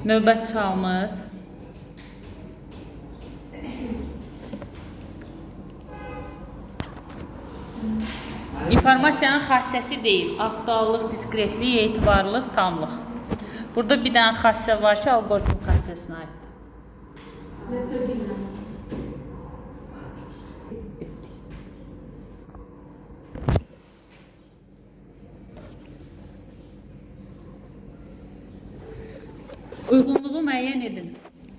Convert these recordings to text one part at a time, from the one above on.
Növbət sualımız. İnformasiyanın xassəsi deyil. Aktuallıq, diskretlik, etibarlıq, tamlıq. Burada bir dənə xassə var ki, alqoritm xassəsinə aiddir. Uyğunluğu müəyyən edin.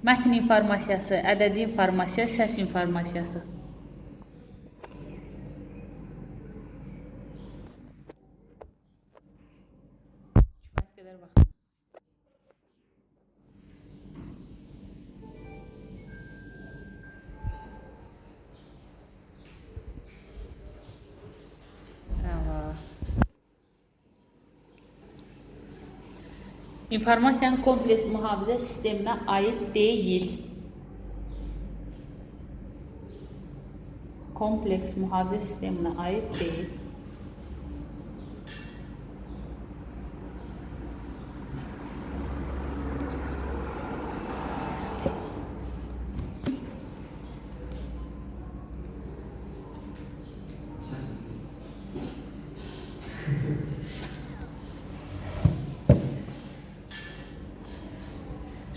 Mətn informasiyası, ədədi informasiya, səs informasiyası. Kifayət qədər vaxt. İnformasiyanın kompleks mühafizə sisteminə aid deyil. Kompleks mühafizə sisteminə aid deyil.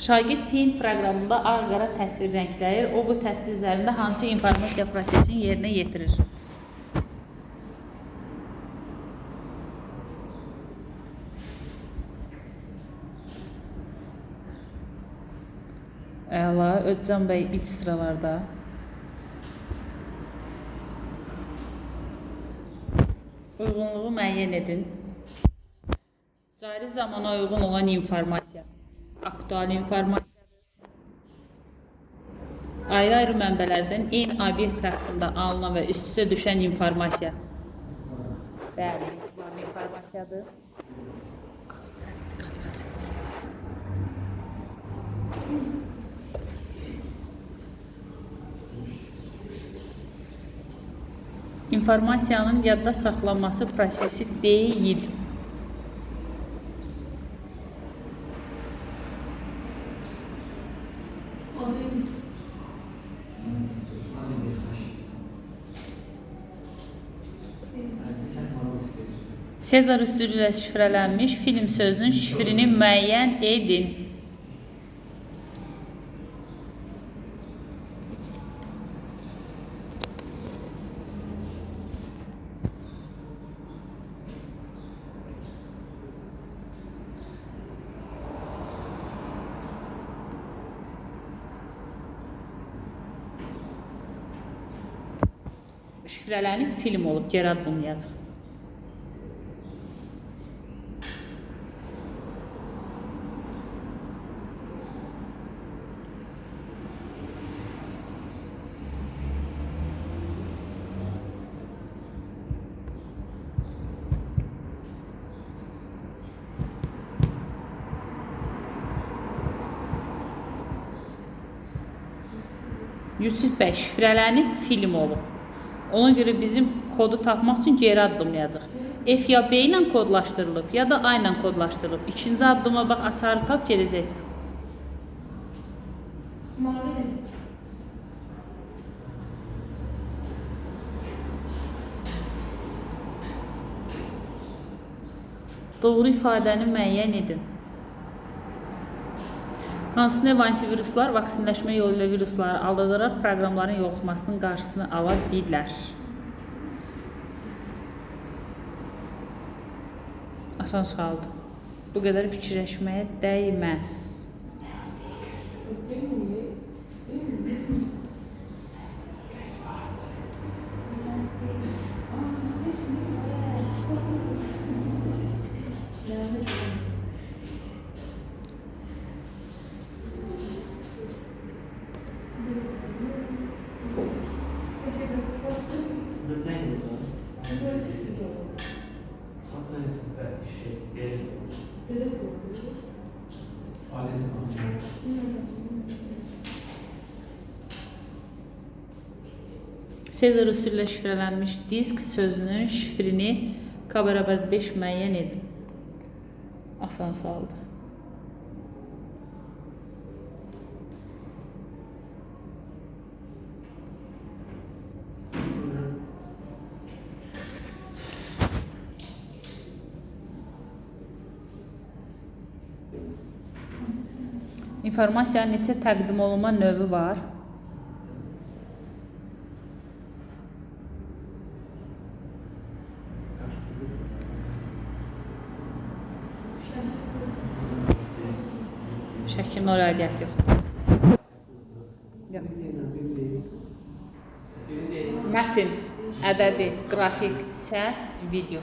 Şagird Paint proqramında ağ-qara təsvir rəngləyir. O, bu təsvir üzərində hansı informasiya prosesini yerinə yetirir? Əla, Özcan bəy ilk sıralarda. Uyğunluğu müəyyən edin. Cari zamana uyğun olan informasiya. Aktual informasiyadır. Ayrı-ayrı mənbələrdən eyni obyekt haqqında alınan və üst-üstə düşən informasiya. Bəli, etibarlı informasiyadır. İnformasiyanın yadda saxlanması prosesi deyil. Sezar üsulu ilə şifrələnmiş film sözünün şifrini müəyyən edin. Şifrələnib film olub, geri addımlayacaq. Yusuf bəy, şifrələnib film olub. Ona görə bizim kodu tapmaq üçün geri addımlayacaq. F ya B ilə kodlaşdırılıb, ya da A ilə kodlaşdırılıb. İkinci addıma bax, açarı tap gedəcəksən. Doğru ifadəni müəyyən edin. Hansı növ antiviruslar vaksinləşmə yolu ilə virusları aldadaraq proqramların yoluxmasının qarşısını ala bilər? Asan sualdır. Bu qədər fikirləşməyə dəyməz. Sezar üsulu ilə şifrələnmiş disk sözünün şifrini K = 5 müəyyən edin. Asan sualdır. İnformasiyanın neçə təqdim olunma növü var? Şəklin oraya ədiyyat yoxdur. Mətin, ədədi, qrafik, səs, video.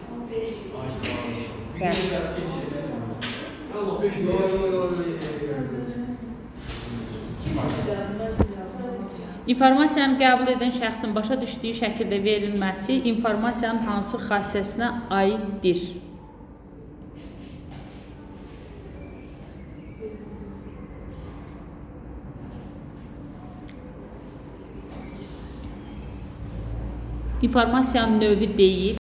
Bəli. İnformasiyanı qəbul edən şəxsin başa düşdüyü şəkildə verilməsi informasiyanın hansı xassəsinə aiddir? İnformasiyanın növü deyil.